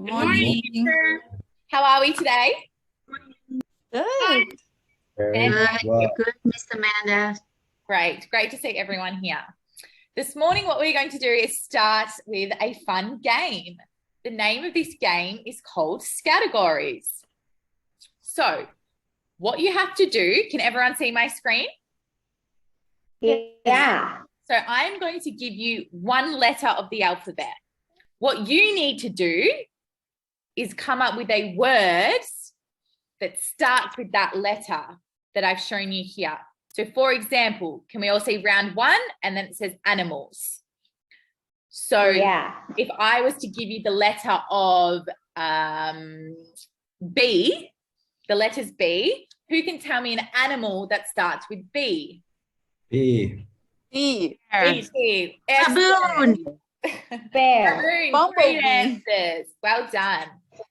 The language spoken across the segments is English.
Good morning. How are we today? Good. Very Fantastic. well. Good, Miss Amanda. Great to see everyone here. This morning, what we're going to do is start with a fun game. The name of this game is called Scattergories. So, what you have to do, can everyone see my screen? Yeah. So, I'm going to give you one letter of the alphabet. What you need to do is come up with a word that starts with that letter that I've shown you here. So for example, can we all see round one? And then it says animals. So if I was to give you the letter of B, the letters B, who can tell me an animal that starts with B? B. B. B. Baboon. Bear. Baboon. Great answers. Well done.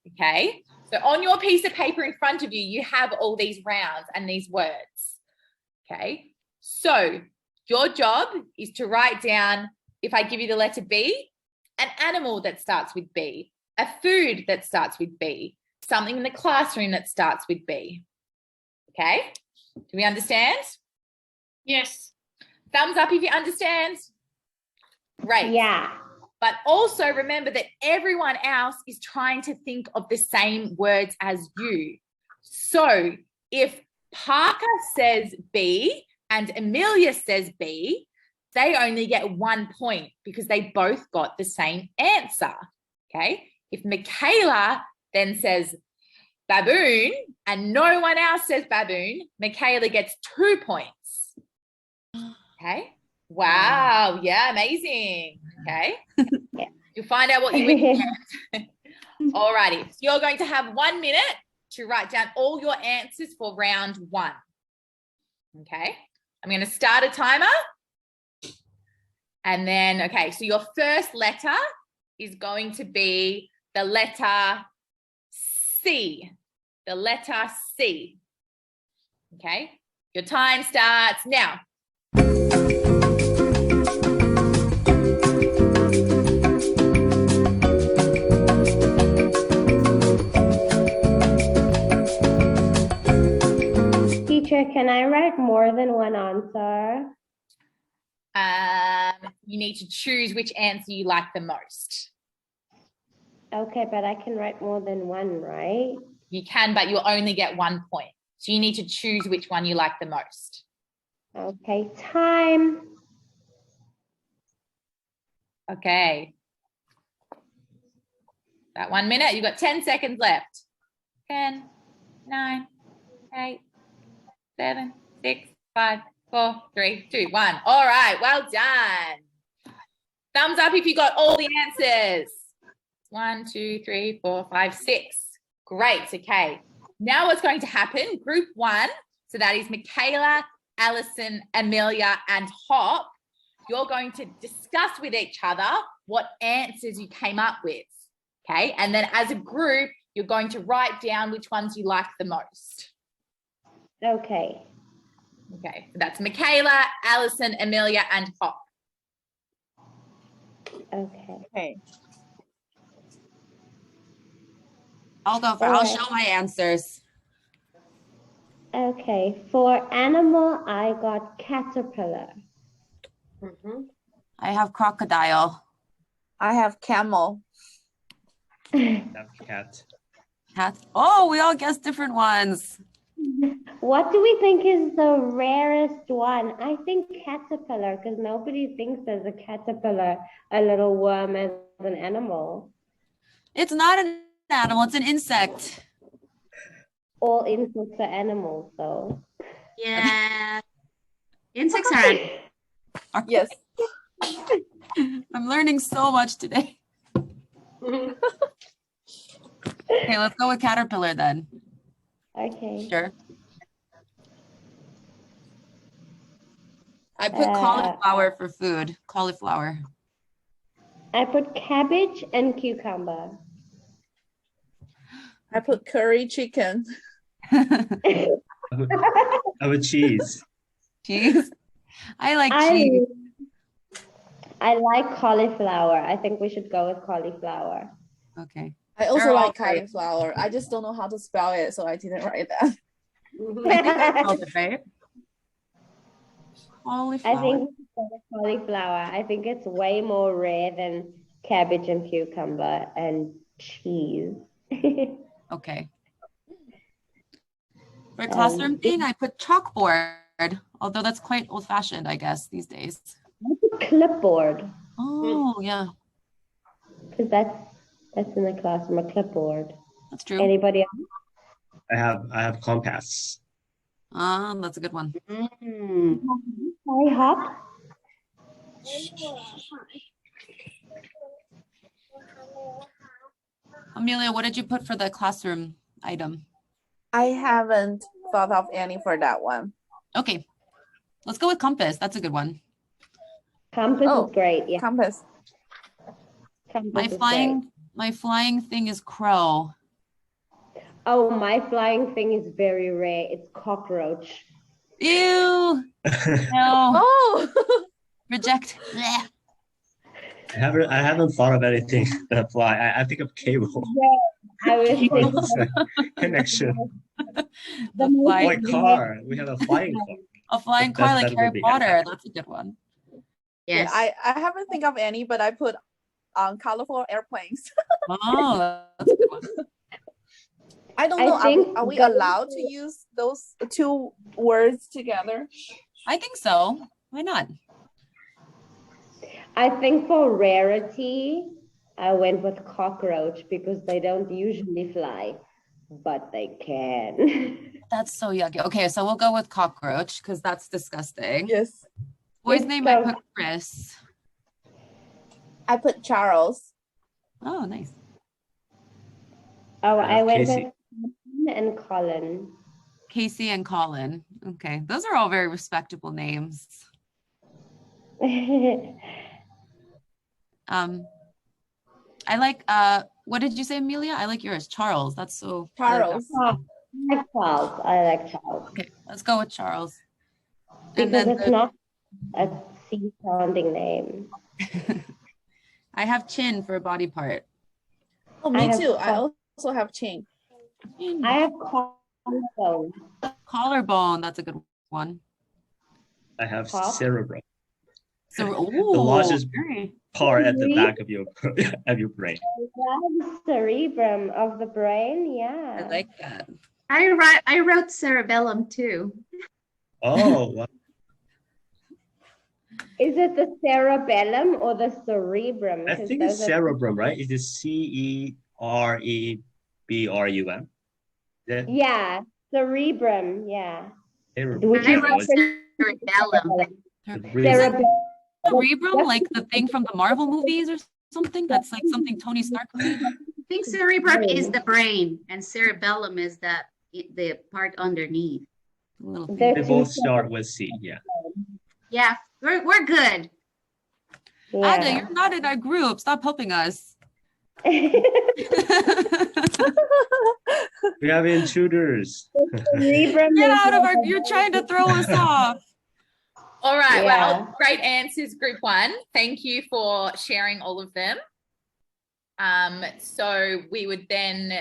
Okay. So on your piece of paper in front of you, you have all these rounds and these words. Okay. So your job is to write down, if I give you the letter B, an animal that starts with B, a food that starts with B, something in the classroom that starts with B. Okay. Do we understand? Yes. Thumbs up if you understand. Great. Yeah. But also remember that everyone else is trying to think of the same words as you. So if Parker says B and Amelia says B, they only get 1 point because they both got the same answer. Okay. If Michaela then says baboon and no one else says baboon, Michaela gets 2 points. Okay. Wow. Yeah, amazing. Okay. Yeah. You'll find out what you win. All righty. So you're going to have 1 minute to write down all your answers for round one. Okay. I'm going to start a timer. And then, okay, so your first letter is going to be the letter C. The letter C. Okay. Your time starts now. Teacher, can I write more than one answer? You need to choose which answer you like the most. Okay, but I can write more than one, right? You can, but you'll only get 1 point. So you need to choose which one you like the most. Okay, time. Okay. That 1 minute, you've got 10 seconds left. 10, 9, 8, 7, 6, 5, 4, 3, 2, 1. All right, well done. Thumbs up if you got all the answers. 1, 2, 3, 4, 5, 6. Great, okay. Now what's going to happen, group one, so that is Michaela, Alison, Amelia, and Hop, you're going to discuss with each other what answers you came up with, okay? And then as a group, you're going to write down which ones you like the most. Okay. Okay, so that's Michaela, Alison, Amelia, and Hop. Okay. I'll show my answers. Okay, for animal, I got caterpillar. I have crocodile. I have camel. That's cat. Cat. Oh, we all guessed different ones. What do we think is the rarest one? I think caterpillar, because nobody thinks there's a caterpillar, a little worm, as an animal. It's not an animal, it's an insect. All insects are animals, though. Yeah. Insects are. Yes. I'm learning so much today. Okay, let's go with caterpillar then. Okay. Sure. I put cauliflower for food. Cauliflower. I put cabbage and cucumber. I put curry chicken. I would cheese. Cheese. I like cheese. I like cauliflower. I think we should go with cauliflower. Okay. I also They're all like great. cauliflower. I just don't know how to spell it, so I didn't write that. I think I spelled it right. I Cauliflower. think it's cauliflower. I think it's way more rare than cabbage and cucumber and cheese. Okay. For a classroom thing, I put chalkboard, although that's quite old-fashioned, I guess, these days. Clipboard, Oh, yeah, because that's in the classroom, a clipboard. that's true. Anybody else? I have compass. That's a good one. Sorry, Hop. Amelia, what did you put for the classroom item? I haven't thought of any for that one. Okay, let's go with compass. That's a good one. Compass Oh, is great. Yeah, Compass. compass My is great. flying thing is crow. Oh, my flying thing is very rare. It's cockroach. Ew, no, Oh, reject. Blech. I haven't thought of anything that fly. I think of cable. I was thinking Connection. The most flying, Like car. We have a flying car. a flying That- car that like would Harry be Potter. That's a good one. Yes. I haven't think of any, but I put colorful airplanes. Oh, that's a good one. I don't I know. think Are we going allowed to use those two words together? I think so. Why not? I think for rarity, I went with cockroach because they don't usually fly, but they can. That's so yucky. Okay, so we'll go with cockroach because that's disgusting. Yes. Boy's It's name I so- put Chris. I put Charles. Oh, nice. Oh, I went Casey. with Colin and Colin. Casey and Colin. Okay, those are all very respectable names. I like what did you say, Amelia? I like yours, Charles. That's so I like that. Charles. I like Charles. I like Charles Okay, let's go with Charles. because And then it's not a C sounding name. I have chin for a body part. Oh, I me have too. I col- also have Ching. I have collarbone. Collarbone, that's a good one. I have Top. cerebrum. So The largest very- part at the back of your of your brain. Yeah, cerebrum of the brain. Yeah. I like that. I wrote cerebellum too. Oh, wow. Is it the cerebellum or the cerebrum? I 'Cause think it's those are- cerebrum, right? It is CEREBRUM. Yeah, cerebrum. Yeah. Cerebrum. Which I is wrote different- cerebellum. Cerebellum. Cerebrum, like the thing from the Marvel movies or something? That's like something Tony Stark made? I think cerebrum is the brain and cerebellum is the part underneath. The little thing. They're They two both start with C. Yeah. Yeah, we're good. Ada, Yeah. you're not in our group. Stop helping us. We have intruders. Cerebrum Get is out of our, like a- you're trying to throw us off. All right. Yeah. Well, great answers, group one. Thank you for sharing all of them. So we would then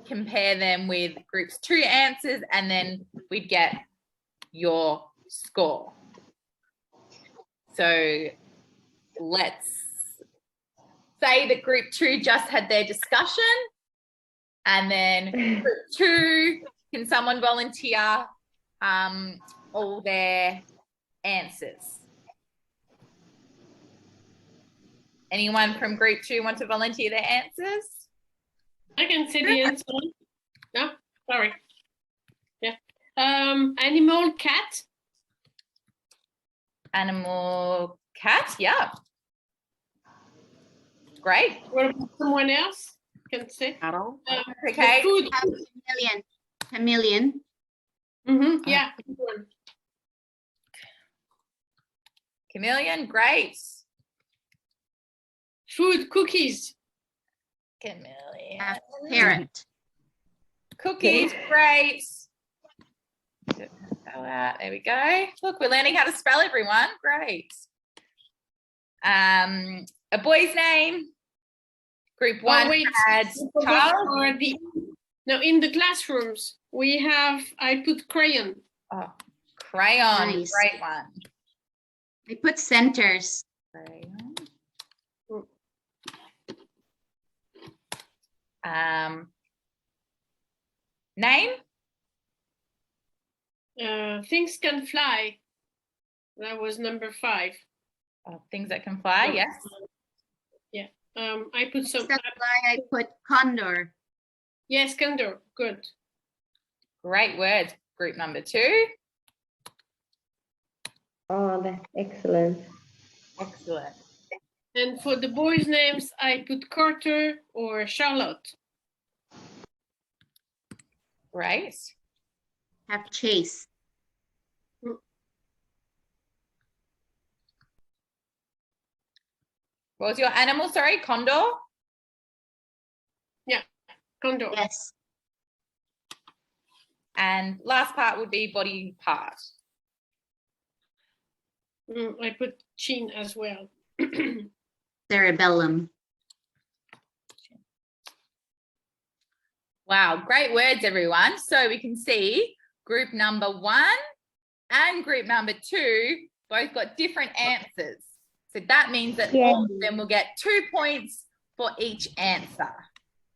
compare them with groups two answers and then we'd get your score. So let's say that group two just had their discussion and then group two, can someone volunteer all their answers? Anyone from group two want to volunteer their answers? I can say the answer. No, sorry. Yeah. Animal, cat. Animal, cat, yeah. Great. What about someone else? Can say. Okay. Food. Chameleon. Yeah. good one. Chameleon, great. Food, cookies. Chameleon. Parrot. Cookies, great. There we go. Look, we're learning how to spell, everyone. Great. A boy's name. Group Oh, one wait. had For Charles. no, in the classrooms, we have, I put crayon. Oh, crayon, Nice. great one. I put centers. Crayon. Name? Things can fly. That was number 5. Things that can fly, yes. I put some, That's why I put condor. yes, condor, good. Great words. Group number 2. Oh, that's excellent. Excellent. And for the boys' names, I put Carter or Charlotte. Great. Have chase. What was your animal? Sorry, condor? Condor. Yes. And last part would be body part. I put chin as well. Cerebellum. Wow, great words, everyone. So we can see group number 1 and group number 2 both got different answers. So that means that all of them will get 2 points for each answer.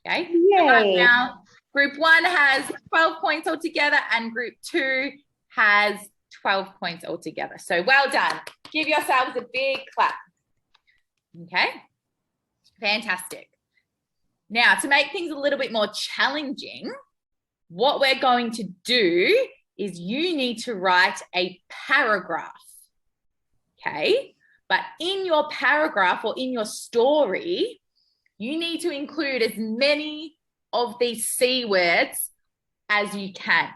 Okay. So right Yay. now, group 1 has 12 points altogether and group 2 has 12 points altogether. So well done. Give yourselves a big clap. Okay. Fantastic. Now, to make things a little bit more challenging, what we're going to do is you need to write a paragraph. Okay. But in your paragraph or in your story, you need to include as many of these C words as you can.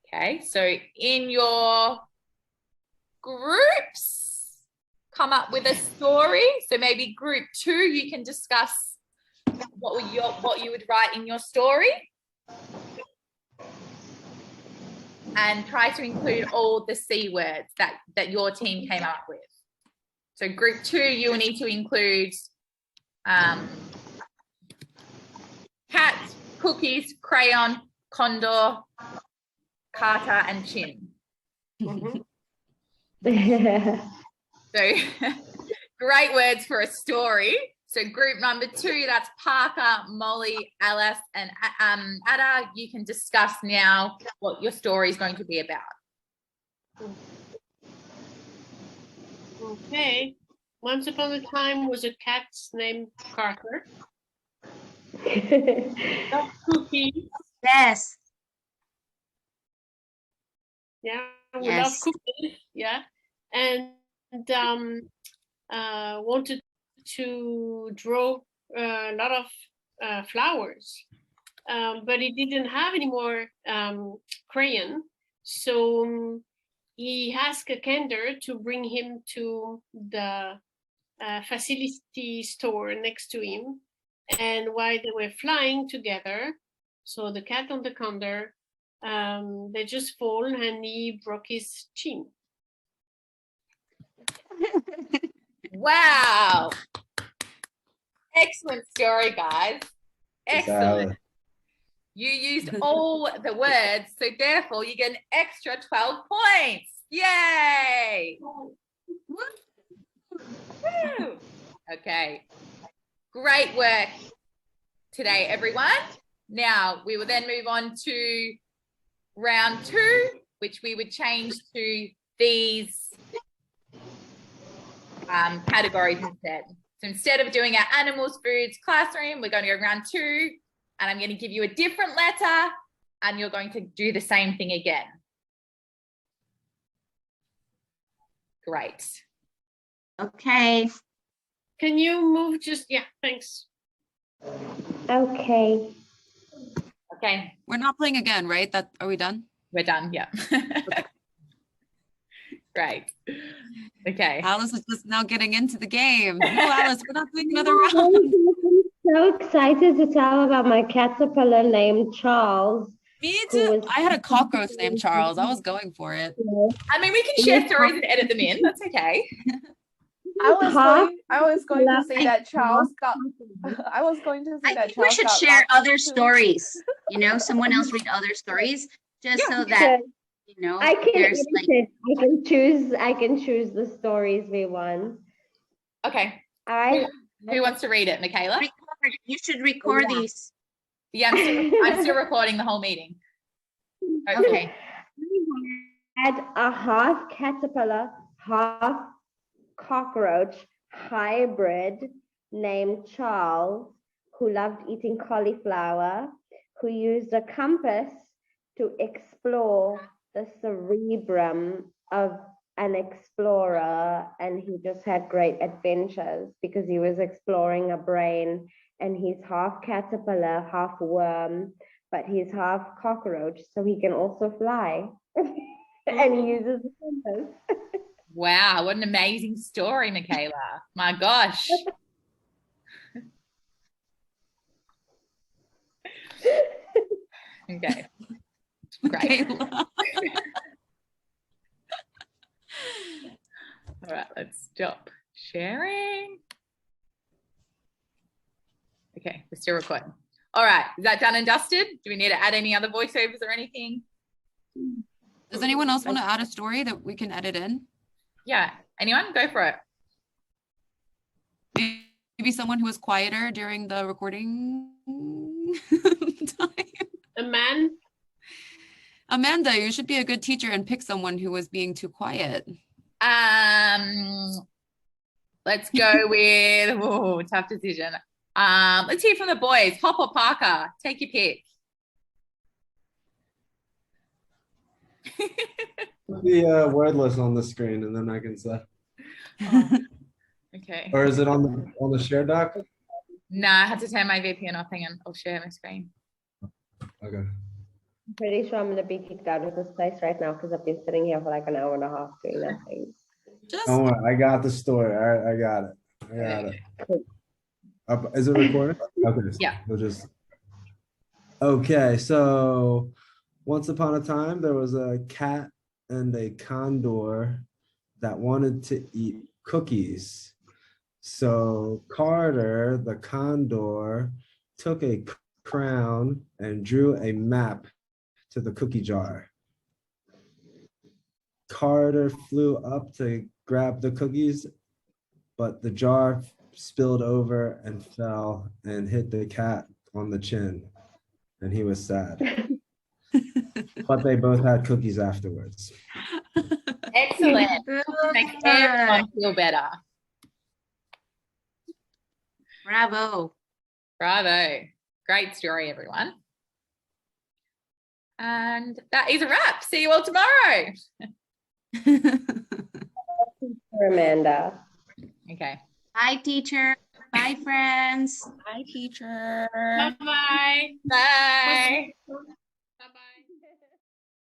Okay, so in your groups, come up with a story. So maybe group 2, you can discuss what you would write in your story. And try to include all the C words that your team came up with. So group 2, you will need to include cat, cookies, crayon, condor, Carter, and chin. Mhm. So great words for a story. So group number 2, that's Parker, Molly, Alice, and Ada. You can discuss now what your story is going to be about. Okay. Once upon a time was a cat named Carter. Loved cookies. Yes. Yeah, we Yes. love cookies. Yeah, and wanted to draw a lot of flowers, but he didn't have any more crayon, so he asked a kinder to bring him to the facility store next to him. And while they were flying together, so the cat and the condor, they just fall and he broke his chin. Wow. Excellent story, guys. Excellent. You used all the words, so therefore you get an extra 12 points. Yay! Woo. Okay. Great work today, everyone. Now, we will then move on to round 2, which we would change to these categories instead. So instead of doing our animals, foods, classroom, we're going to go round 2, and I'm going to give you a different letter, and you're going to do the same thing again. Great. Okay. Can you move just, yeah, thanks. Okay. Okay, We're not playing again, right? Are we done? we're done. Yeah. Great. Okay. Alice is just now getting into the game. No, Alice, we're not doing another round. I'm so excited to tell about my caterpillar named Charles. Me Who too. was- I had a cockroach named Charles. I was going for it. I mean, we can share stories and edit them in. That's okay. I was going to say that Charles got. I was going to say I that think we Charles should got share lots other too. stories. Someone else read other stories just so that, I can there's edit like, it. I can choose the stories we want. Okay. I Who wants to read it, Michaela? you should record Yeah. these. Yeah, I'm still recording the whole meeting. Okay. had a half caterpillar, half cockroach hybrid named Charles, who loved eating cauliflower, who used a compass to explore the cerebrum of an explorer, and he just had great adventures because he was exploring a brain, and he's half caterpillar, half worm, but he's half cockroach, so he can also fly. And he uses a compass. Wow, what an amazing story, Michaela. My gosh. Okay. Great. Michaela. All right, let's stop sharing. Okay, we're still recording. All right, is that done and dusted? Do we need to add any other voiceovers or anything? Does anyone else want to add a story that we can edit in? Yeah, anyone? Go for it. Maybe someone who was quieter during the recording time. A man. Amanda, you should be a good teacher and pick someone who was being too quiet. Let's go with, oh, tough decision. Let's hear from the boys. Hop or Parker, take your pick. The word list on the screen, and then I can say. Okay. Or is it on the share doc? No, I had to turn my VPN off. Hang on, I'll share my screen. Okay. I'm pretty sure I'm gonna be kicked out of this place right now because I've been sitting here for like an hour and a half doing nothing. Just Don't worry, I got the story. All right, I got it. Is it recorded? Okay. Yeah. We'll just. Okay, so once upon a time there was a cat and a condor that wanted to eat cookies. So Carter, the condor, took a crown and drew a map to the cookie jar. Carter flew up to grab the cookies, but the jar spilled over and fell and hit the cat on the chin, and he was sad. But they both had cookies afterwards. Excellent. Makes everyone feel better. Bravo. Bravo. Great story, everyone. And that is a wrap. See you all tomorrow. Amanda. Okay. Bye, teacher. Bye, friends. Bye, teacher. Bye-bye. Bye.